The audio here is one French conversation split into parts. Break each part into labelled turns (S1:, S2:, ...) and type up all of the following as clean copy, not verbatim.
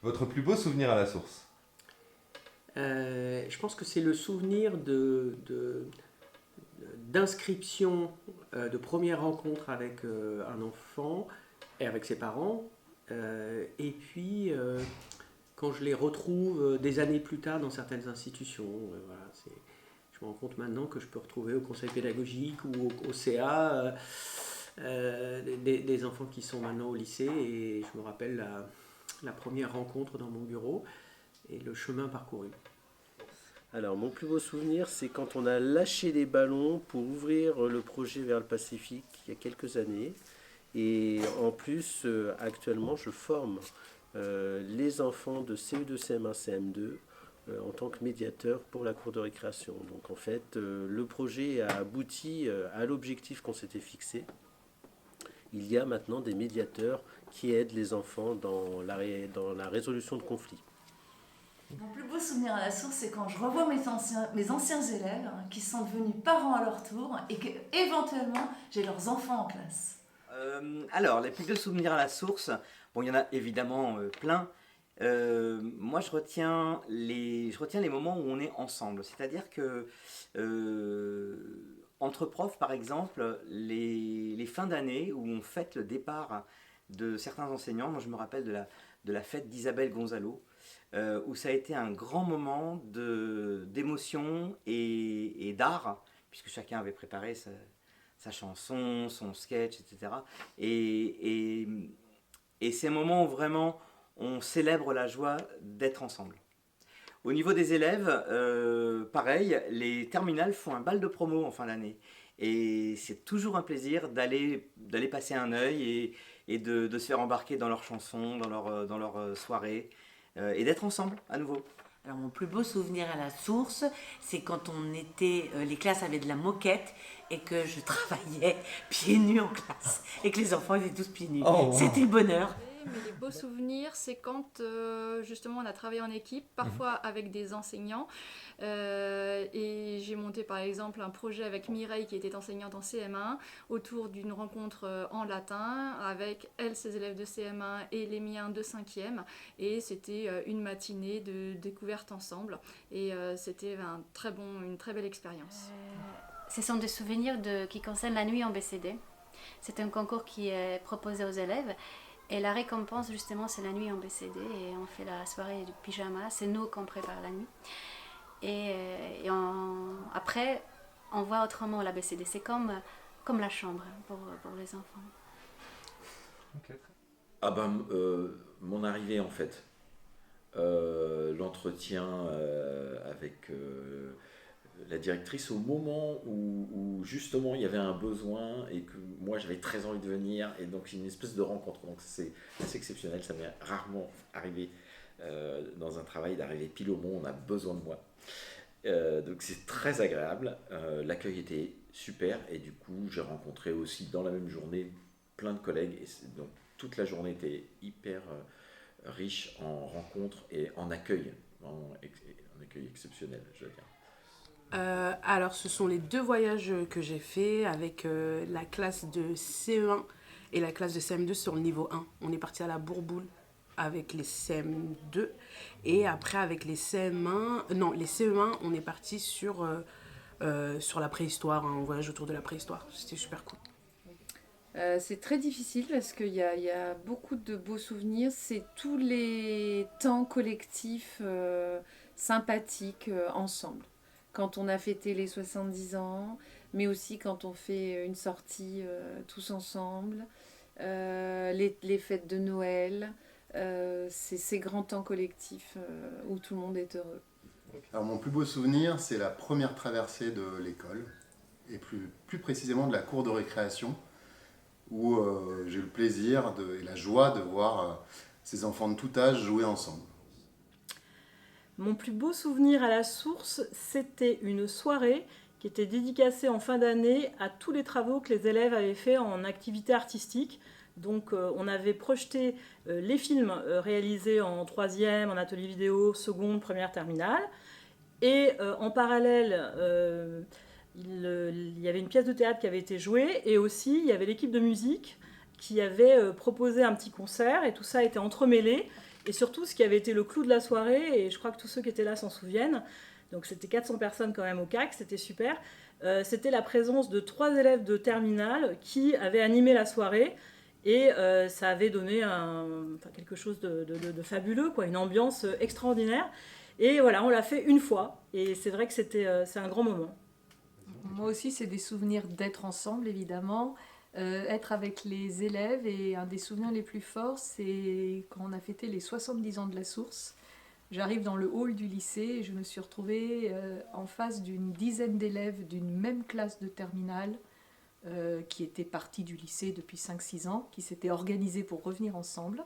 S1: Votre plus beau souvenir à la source?
S2: Je pense que c'est le souvenir d'inscription, de première rencontre avec un enfant et avec ses parents. Et puis, quand je les retrouve des années plus tard dans certaines institutions, voilà, je me rends compte maintenant que je peux retrouver au conseil pédagogique ou au CA des enfants qui sont maintenant au lycée. Et je me rappelle la première rencontre dans mon bureau et le chemin parcouru.
S3: Alors, mon plus beau souvenir, c'est quand on a lâché les ballons pour ouvrir le projet vers le Pacifique il y a quelques années. Et en plus, actuellement, je forme les enfants de CE2, CM1, CM2 en tant que médiateur pour la cour de récréation. Donc, en fait, le projet a abouti à l'objectif qu'on s'était fixé. Il y a maintenant des médiateurs qui aident les enfants dans la résolution de conflits.
S4: Mon plus beau souvenir à la source, c'est quand je revois mes anciens élèves qui sont devenus parents à leur tour et que éventuellement j'ai leurs enfants en classe.
S5: Alors, les plus beaux souvenirs à la source, bon, il y en a évidemment plein. Moi, je retiens les moments où on est ensemble. C'est-à-dire que entre profs, par exemple, les fins d'année où on fête le départ de certains enseignants. Moi, je me rappelle de la fête d'Isabelle Gonzalo, où ça a été un grand moment d'émotion et d'art, puisque chacun avait préparé sa chanson, son sketch, etc. Et, et, et ces moments où vraiment on célèbre la joie d'être ensemble. Au niveau des élèves, pareil, les terminales font un bal de promo en fin d'année. Et c'est toujours un plaisir d'aller passer un œil et de se faire embarquer dans leurs chansons, dans leur soirée, et d'être ensemble à nouveau.
S6: Alors mon plus beau souvenir à la source, c'est quand les classes avaient de la moquette et que je travaillais pieds nus en classe et que les enfants étaient tous pieds nus.
S1: Oh, wow.
S6: C'était le bonheur.
S7: Mais les beaux souvenirs, c'est quand justement on a travaillé en équipe, parfois avec des enseignants. Et j'ai monté par exemple un projet avec Mireille qui était enseignante en CM1 autour d'une rencontre en latin avec elle, ses élèves de CM1 et les miens de 5e. Et c'était une matinée de découverte ensemble. Et c'était une très belle expérience.
S8: Ce sont des souvenirs qui concernent la nuit en BCD. C'est un concours qui est proposé aux élèves. Et la récompense, justement, c'est la nuit en BCD. Et on fait la soirée du pyjama. C'est nous qu'on prépare la nuit. Après, on voit autrement la BCD. C'est comme la chambre pour les enfants.
S1: Ok.
S9: Ah ben, mon arrivée en fait. L'entretien avec la directrice au moment où justement il y avait un besoin et que moi j'avais très envie de venir, et donc c'est une espèce de rencontre, donc c'est assez exceptionnel. Ça m'est rarement arrivé dans un travail d'arriver pile au moment où on a besoin de moi, donc c'est très agréable. L'accueil était super et du coup j'ai rencontré aussi dans la même journée plein de collègues, et donc toute la journée était hyper riche en rencontres et en accueil, en accueil exceptionnel, je veux dire.
S10: Alors, ce sont les 2 voyages que j'ai faits avec la classe de CE1 et la classe de CM2 sur le niveau 1. On est parti à la Bourboule avec les CM2 et après avec les CM1, non, les CE1, on est parti sur la préhistoire, un voyage autour de la préhistoire. C'était super cool.
S11: C'est très difficile parce qu'il y a beaucoup de beaux souvenirs. C'est tous les temps collectifs sympathiques ensemble. Quand on a fêté les 70 ans, mais aussi quand on fait une sortie tous ensemble, les fêtes de Noël, c'est ces grands temps collectifs où tout le monde est heureux.
S12: Alors mon plus beau souvenir, c'est la première traversée de l'école, et plus précisément de la cour de récréation, où j'ai eu le plaisir et la joie de voir ces enfants de tout âge jouer ensemble.
S13: Mon plus beau souvenir à la source, c'était une soirée qui était dédicacée en fin d'année à tous les travaux que les élèves avaient fait en activité artistique. Donc on avait projeté les films réalisés en 3e, en atelier vidéo, seconde, première, terminale. Et en parallèle, il y avait une pièce de théâtre qui avait été jouée, et aussi il y avait l'équipe de musique qui avait proposé un petit concert, et tout ça a été entremêlé. Et surtout, ce qui avait été le clou de la soirée, et je crois que tous ceux qui étaient là s'en souviennent, donc c'était 400 personnes quand même au CAC, c'était super, c'était la présence de 3 élèves de terminale qui avaient animé la soirée. Et ça avait donné quelque chose de fabuleux, quoi, une ambiance extraordinaire. Et voilà, on l'a fait une fois. Et c'est vrai que c'est un grand moment.
S14: Moi aussi, c'est des souvenirs d'être ensemble, évidemment. Être avec les élèves. Et un des souvenirs les plus forts, c'est quand on a fêté les 70 ans de la source. J'arrive dans le hall du lycée et je me suis retrouvée en face d'une dizaine d'élèves d'une même classe de terminale. Qui étaient partis du lycée depuis 5-6 ans, qui s'étaient organisés pour revenir ensemble.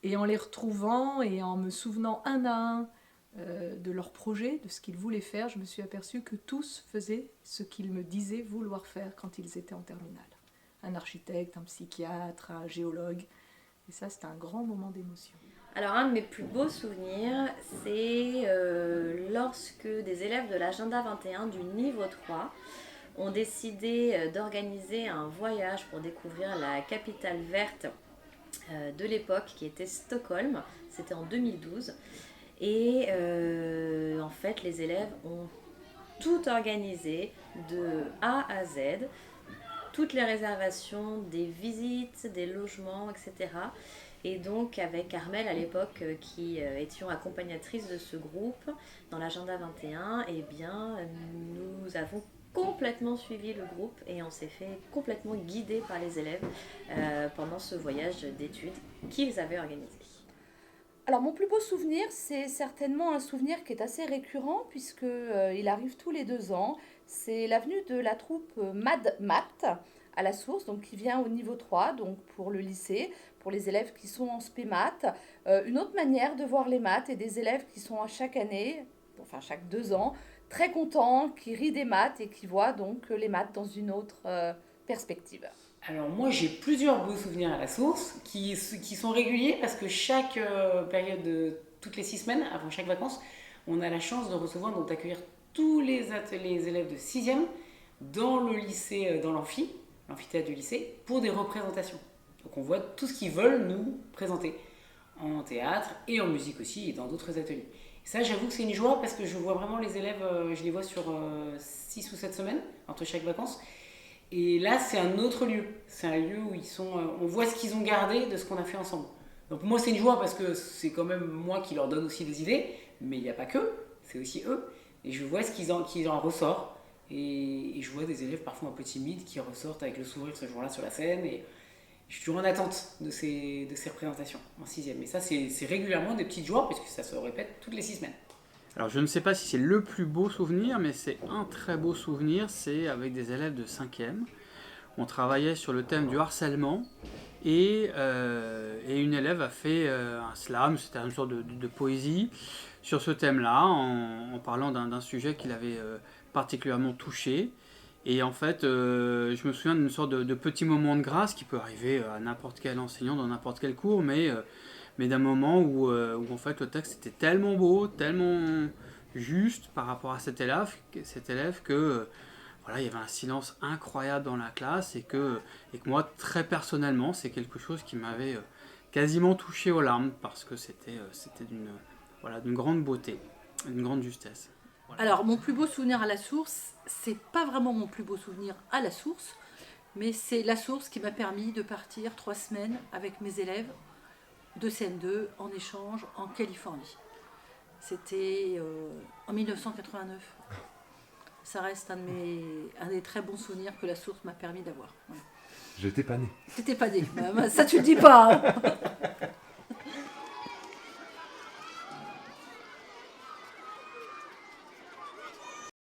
S14: Et en les retrouvant et en me souvenant un à un de leur projet, de ce qu'ils voulaient faire, je me suis aperçue que tous faisaient ce qu'ils me disaient vouloir faire quand ils étaient en terminale. Un architecte, un psychiatre, un géologue. Et ça, c'était un grand moment d'émotion.
S15: Alors, un de mes plus beaux souvenirs, c'est lorsque des élèves de l'Agenda 21 du niveau 3 ont décidé d'organiser un voyage pour découvrir la capitale verte de l'époque qui était Stockholm. C'était en 2012. Et en fait, les élèves ont tout organisé de A à Z. Toutes les réservations, des visites, des logements, etc. Et donc avec Armelle à l'époque qui étions accompagnatrices de ce groupe dans l'Agenda 21, eh bien nous avons complètement suivi le groupe et on s'est fait complètement guider par les élèves pendant ce voyage d'études qu'ils avaient organisé.
S16: Alors mon plus beau souvenir, c'est certainement un souvenir qui est assez récurrent puisque il arrive tous les 2 ans. C'est la venue de la troupe Mad Math à la source, donc qui vient au niveau 3, donc pour le lycée, pour les élèves qui sont en spé maths. Une autre manière de voir les maths et des élèves qui sont à chaque année, enfin chaque 2 ans, très contents, qui rient des maths et qui voient donc les maths dans une autre perspective.
S17: Alors moi j'ai plusieurs beaux souvenirs à la source qui sont réguliers parce que chaque période de toutes les 6 semaines, avant chaque vacances, on a la chance de recevoir, donc d'accueillir tous les élèves de 6e dans le lycée, dans l'amphithéâtre du lycée, pour des représentations. Donc on voit tout ce qu'ils veulent nous présenter en théâtre et en musique aussi et dans d'autres ateliers. Et ça, j'avoue que c'est une joie parce que je vois vraiment les élèves, je les vois sur 6 ou 7 semaines, entre chaque vacances. Et là, c'est un autre lieu. C'est un lieu où on voit ce qu'ils ont gardé de ce qu'on a fait ensemble. Donc moi, c'est une joie parce que c'est quand même moi qui leur donne aussi des idées, mais il n'y a pas que, c'est aussi eux. Et je vois ce qu'ils en ressortent. Et je vois des élèves parfois un peu timides qui ressortent avec le sourire ce jour-là sur la scène. Et je suis toujours en attente de ces représentations en 6e. Mais ça, c'est régulièrement des petites joies puisque ça se répète toutes les 6 semaines.
S18: Alors je ne sais pas si c'est le plus beau souvenir, mais c'est un très beau souvenir, c'est avec des élèves de 5e. On travaillait sur le thème du harcèlement et une élève a fait un slam, c'était une sorte de poésie sur ce thème-là, en parlant d'un sujet qui l'avait particulièrement touché. Et en fait, je me souviens d'une sorte de petit moment de grâce qui peut arriver à n'importe quel enseignant dans n'importe quel cours, mais d'un moment où en fait le texte était tellement beau, tellement juste par rapport à cet élève que voilà, il y avait un silence incroyable dans la classe et que moi, très personnellement, c'est quelque chose qui m'avait quasiment touché aux larmes parce que c'était d'une grande beauté, d'une grande justesse. Voilà.
S19: Alors, mon plus beau souvenir à la source, c'est pas vraiment mon plus beau souvenir à la source, mais c'est la source qui m'a permis de partir 3 semaines avec mes élèves de CM2 en échange en Californie. C'était en 1989. Ça reste un des très bons souvenirs que la source m'a permis d'avoir. Ouais.
S1: J'étais pas né.
S19: T'étais pas né, ça tu le dis pas. Hein.